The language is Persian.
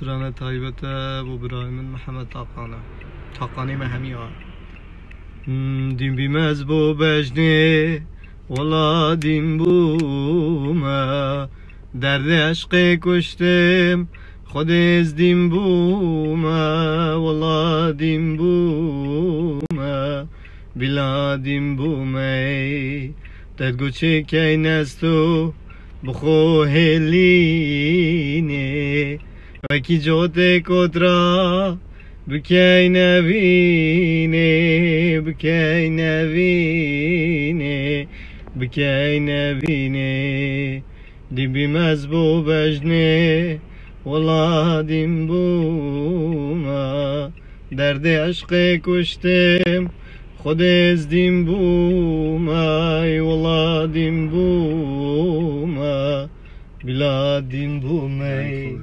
شرانه تایبته و برای من محمد تاقانی مهمی ها دیم بیمز بو بجنه ولا دیم بومه درد عشق کشتم خود از دیم بومه ولا دیم بومه بلا دیم بومه درد گوچه که نستو بخو هلینه وکی جوته کدرا بکی نوینه بکی نوینه بکی نوینه دیم بیمز بو بجنه ولا دیم بومه درد عشق کشتم خود از دیم بومه ولا دیم بومه بلا دیم بومه